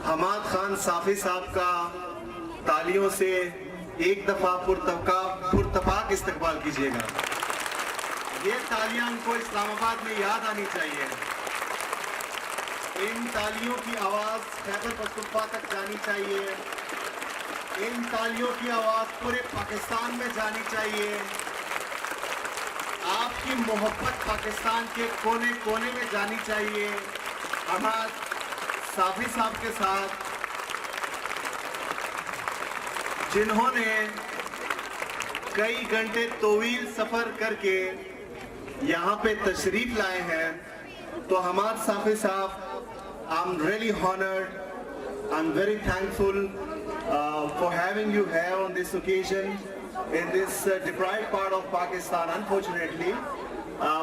حماد خان صافی صاحب کا تالیوں سے ایک دفعہ پرتپاک استقبال کیجیے گا. یہ تالیاں ان کو اسلام آباد میں یاد آنی چاہیے. ان تالیوں کی آواز خیبر پختونخوا تک جانی چاہیے. ان تالیوں کی آواز پورے پاکستان میں جانی چاہیے. آپ کی محبت پاکستان کے کونے کونے میں جانی چاہیے. حماد صافی صاحب کے ساتھ جنہوں نے کئی گھنٹے طویل سفر کر کے یہاں پہ تشریف لائے ہیں, تو حماد صافی صاحب, I'm really honored, I'm very thankful for having you here on this occasion in this deprived part of Pakistan, unfortunately,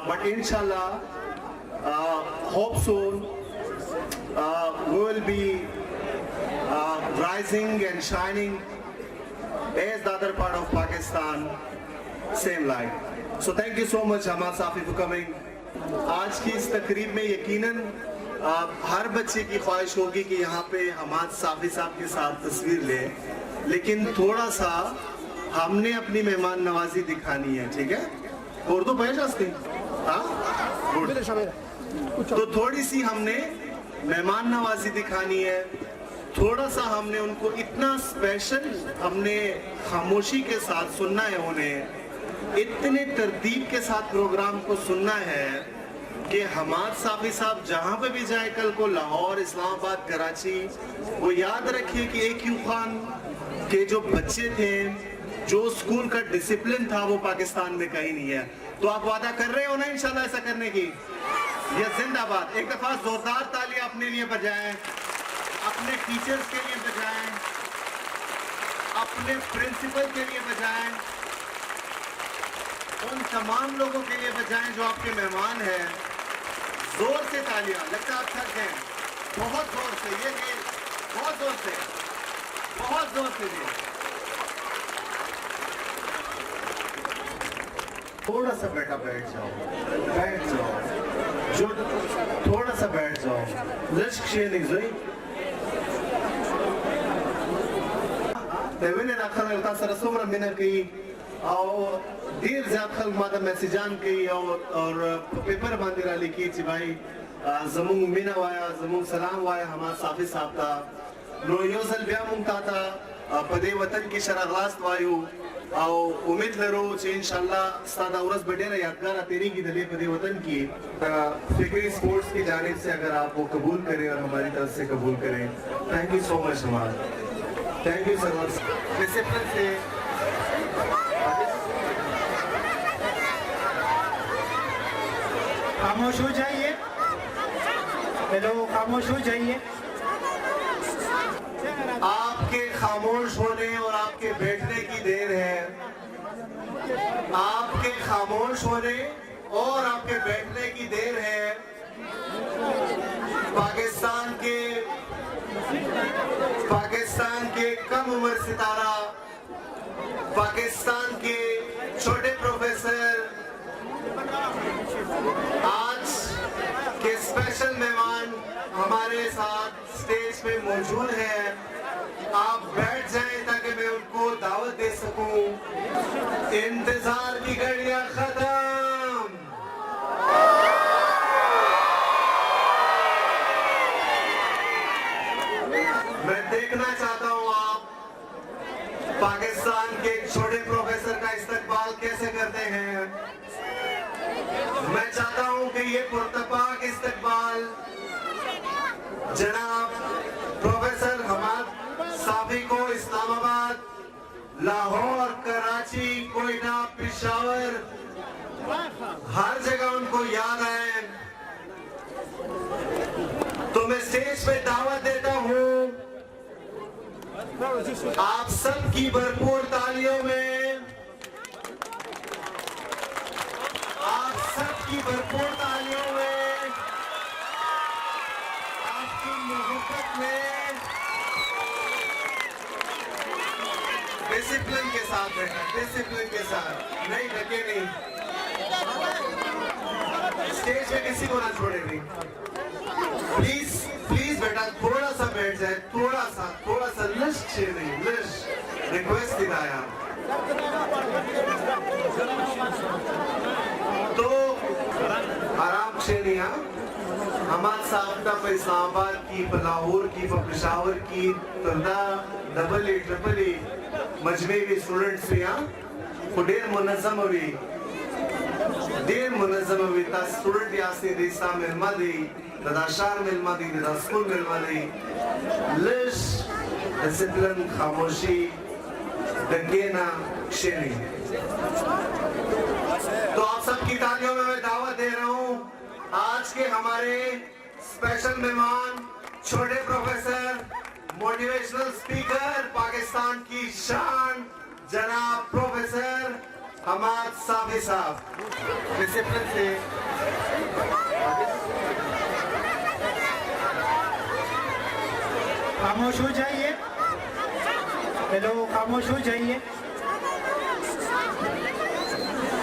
but inshallah, hope soon we will be rising and shining as the other part of Pakistan, same light. So thank you so much Hamad Safi for coming. آج کی اس تقریب میں یقیناً ہر بچے کی خواہش ہوگی کہ یہاں پہ حماد صافی صاحب کے ساتھ تصویر لے, لیکن تھوڑا سا ہم نے اپنی مہمان نوازی دکھانی ہے, ٹھیک ہے؟ اردو پہنچ ہستی؟ تو تھوڑی سی ہم نے مہمان نوازی دکھانی ہے. تھوڑا سا ہم نے ان کو اتنا اسپیشل ہم نے خاموشی کے ساتھ سننا ہے, انہیں اتنے ترتیب کے ساتھ پروگرام کو سننا ہے کہ حماد صافی صاحب جہاں پہ بھی جائے کل کو, لاہور, اسلام آباد, کراچی, وہ یاد رکھیے کہ AQ خان کے جو بچے تھے, جو اسکول کا ڈسپلن تھا, وہ پاکستان میں کہیں نہیں ہے. تو آپ وعدہ کر رہے ہو نا انشاءاللہ ایسا کرنے کی؟ یہ زندہ باد. ایک دفعہ زوردار تالی اپنے لیے بجائیں. اپنے ٹیچرز کے لیے بجائیں, اپنے پرنسپل کے لیے بجائیں, ان تمام لوگوں کے لیے بجائیں جو آپ کے مہمان ہیں. زور سے تالیاں. لگتا ہے آپ تھک گئے. بہت زور سے. یہ بہت زور سے, بہت زور سے. تھوڑا سا بیٹا بیٹھ جاؤ, بیٹھ جاؤ, جو تھوڑا سا بیٹھ جاؤ. لشک شیرنگ زوی تیوینے راکھا لگتا سر سمرہ منہ کئی اور دیر زیاد خلق ماتا میسیجان کئی اور پیپر باندی را لکھی چی بھائی زمون منہ وایا, زمون سلام وایا ہما صافی صاحب تا نو یوزل بیا مونگتا تا پدے وطن کی شرغلاست وایو او امید لرو چی انشاءاللہ سادہ ورس بڑے رہا یادگارہ تیری کی دلے پدے وطن کی فکری سپورٹس کی جانب سے اگر آپ وہ قبول کریں اور ہماری طرف سے قبول کریں. تھینک یو سو مچ ہمارا. Thank you sir. ڈسپلن سے خاموش ہو جائیے. ہیلو, خاموش ہو جائیے. آپ کے خاموش ہونے اور آپ کے بیٹھنے کی دیر ہے. آپ کے خاموش ہونے اور آپ کے بیٹھنے کی دیر ہے. پاکستان کے کم عمر ستارہ, پاکستان کے چھوٹے پروفیسر, آج کے اسپیشل مہمان ہمارے ساتھ سٹیج پہ موجود ہیں. آپ بیٹھ جائیں تاکہ میں ان کو دعوت دے سکوں. انتظار کی گھڑیاں ختم. میں دیکھنا چاہتا ہوں آپ پاکستان کے چھوٹے پروفیسر کا استقبال کیسے کرتے ہیں. میں چاہتا ہوں کہ یہ پرتپاک استقبال جناب پروفیسر حماد صافی کو اسلام آباد, لاہور, کراچی, کوئٹہ, پشاور, ہر جگہ ان کو یاد آئے. تو میں سٹیج پہ دعوت دیتا ہوں آپ سب کی بھرپور تالیوں میں, آپ سب کی بھرپور تالیوں میں, آپ کی محبت میں, ڈسپلن کے ساتھ بیٹھا, ڈسپلن کے ساتھ, نہیں ڈھکے نہیں. اسٹیج پہ کسی کو نہ چھوڑے نہیں. پلیز پلیز بیٹا تھوڑا سا بیٹھ جائے, تھوڑا سا لشک چھے نہیں, لشک ریکویسٹ دلایا. تو آرام چھے نہیں. ہمارے صاحب کا پہ اسلام آباد کی, پہ لاہور کی, پہ پشاور کی, تردہ ڈبل ای ٹرپل ای مجمعی بھی اسٹوڈنٹس بھی کو دیر منظم ہوئی تا اسٹوڈنٹ یاسنی دیستا ملما دی, دا شار ملما دی, دا سکول ملما دی. لش ڈسپلن, خاموشی, دنگینا شیرنی. تو آپ سب کی تالیوں میں دعوت دے رہا ہوں آج کے ہمارے اسپیشل مہمان, چھوٹے پروفیسر, موٹیویشنل سپیکر, پاکستان کی شان, جناب پروفیسر حماد صافی صاحب. ڈسپلن سے خاموش ہو جائیے. ہیلو, خاموش ہو جائیے.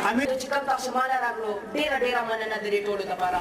Amit cikam tak semana raglo, dera mana na dari tolu tapara.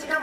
cikam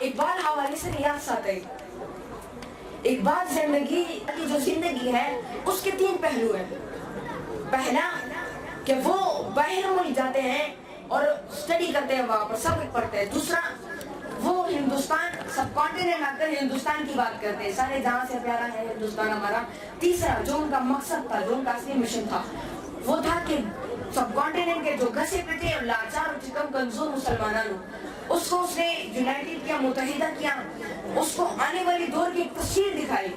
Iqbal حوالے سے ریاض آتا ہے. اقبال زندگی کی جو زندگی ہے اس کے 3 پہلو ہیں. پہلا کہ وہ باہر ملک جاتے ہیں اور اسٹڈی کرتے ہیں, وہاں پر سبق پڑھتے ہیں. دوسرا وہ ہندوستان سب کانٹیننٹ آ کر ہندوستان کی بات کرتے ہیں, سارے جہاں سے پیارا ہے ہندوستان ہمارا. تیسرا جو ان کا مقصد تھا, جو ان کا اصلی مشن تھا, وہ تھا کہ سب کانٹیننٹ کے جو گھسے پٹے اور لاچار اور چکم کمزور مسلمانوں اس کو اس نے یونائٹڈ کیا, متحدہ کیا, اس کو آنے والی دور کی ایک تصویر دکھائی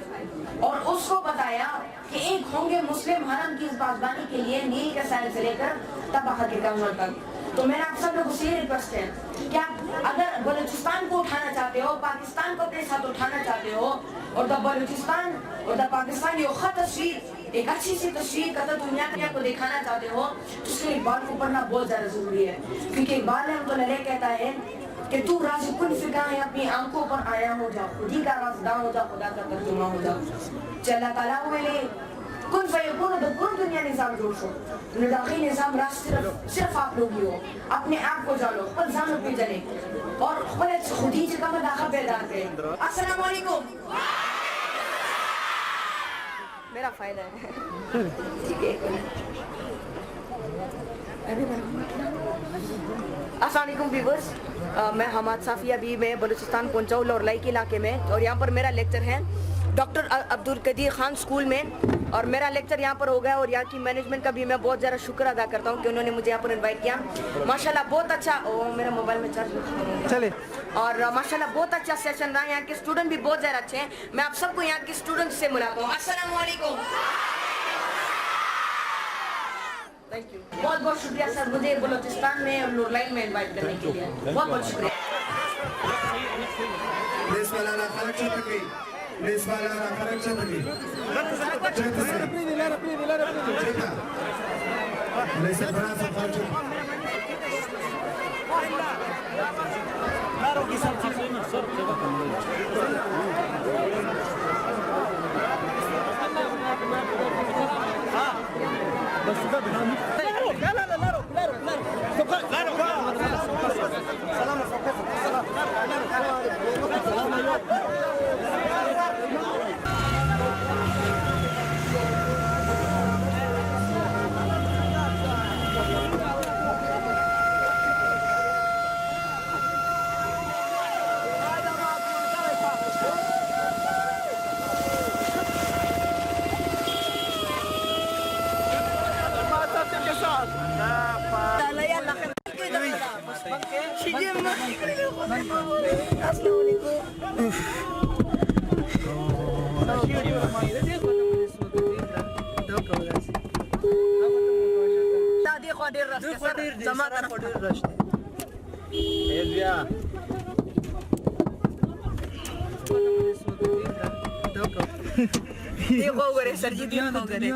اور اس کو بتایا کہ ایک ہوں گے مسلم حرم کی اس بازبانی کے لیے نیل کے ساحل سے لے کر تباہ کے کمزور تک. تو میرا آپ سب لوگوں سے یہ ریکویسٹ ہے کہ آپ اگر بلوچستان کو اٹھانا چاہتے ہو, پاکستان کو اپنے ساتھ اٹھانا چاہتے ہو, اور دا بلوچستان اور دا پاکستان یہ خط تصویر, ایک اچھی سی تصویر کا دنیا کو دکھانا چاہتے ہو, تو اس کے اقبال کو پڑھنا بہت زیادہ ضروری ہے. کیونکہ اقبال رحمۃ اللہ علیہ کہتا ہے کہ تو راز کن فکا ہے اپنی آنکھوں پر آیا ہو جا, خودی کا رازداں ہو جا, خدا کا ترجمہ ہو جا. اللہ تعالیٰ میں کن فیکون تو پورا دنیا نظام جوڑ شو, داخلی نظام راز صرف آپ لوگ ہی ہو. اپنے آپ کو جانو, خود زانو پہ جنے اور خودی سے کم داخل بیدار کریں. السلام علیکم. میرا فائدہ ہے ٹھیک ہے. السلام علیکم ویورز, میں حماد صافی ابھی میں بلوچستان پہنچا ہوں لورلائی کے علاقے میں, اور یہاں پر میرا لیکچر ہے ڈاکٹر عبدالقدیر خان اسکول میں, اور میرا لیکچر یہاں پر ہو گیا. اور یہاں کی مینجمنٹ کا بھی میں بہت زیادہ شکر ادا کرتا ہوں کہ انہوں نے مجھے یہاں پر انوائٹ کیا. ماشاءاللہ بہت اچھا, میرا موبائل میں چارج چلے, اور ماشاءاللہ بہت اچھا سیشن رہا. یہاں کے اسٹوڈنٹ بھی بہت زیادہ اچھے ہیں. میں آپ سب کو یہاں کے اسٹوڈنٹ سے ملاتا ہوں. السلام علیکم. تھینک یو, بہت بہت شکریہ سر مجھے بلوچستان میں اور لورلائی میں انوائٹ کرنے کے لیے. بہت بہت شکریہ. دیکھو گرے سر جی, دیکھو گرے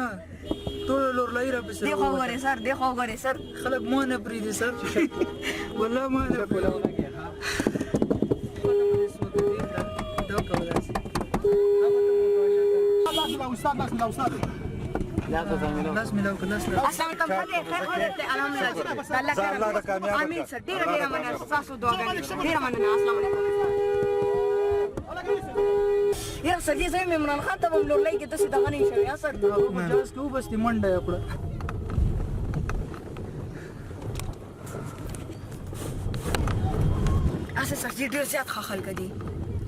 تو لورلائی را بسر دیکھو گرے سر, دیکھو گرے سر. خلق مانا پریدی سر والله مانا پریدی. السلام علیکم. آمین سر, ډیره ډیره مننه تاسو دعاګانې, ډیره مننه. السلام علیکم. یاره سر دې زه عمران خان ته به هم لورلائی کې داسې دغه نه شوی سر. هغه مجاز کې وبستې منډه یې کړه. اسه سر دې ډېر زیات ښه خلک دي,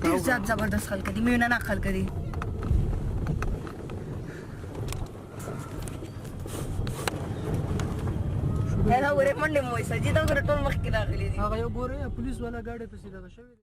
ډېر زیات زبردست خلک دي, مینه ناک خلک دي. دا ورې منډې مو وایي سر جي دا ګوره ټول مخکې راغلي دي. هغه یو ګورې پولیس والا ګاډی پسې دغه شوی.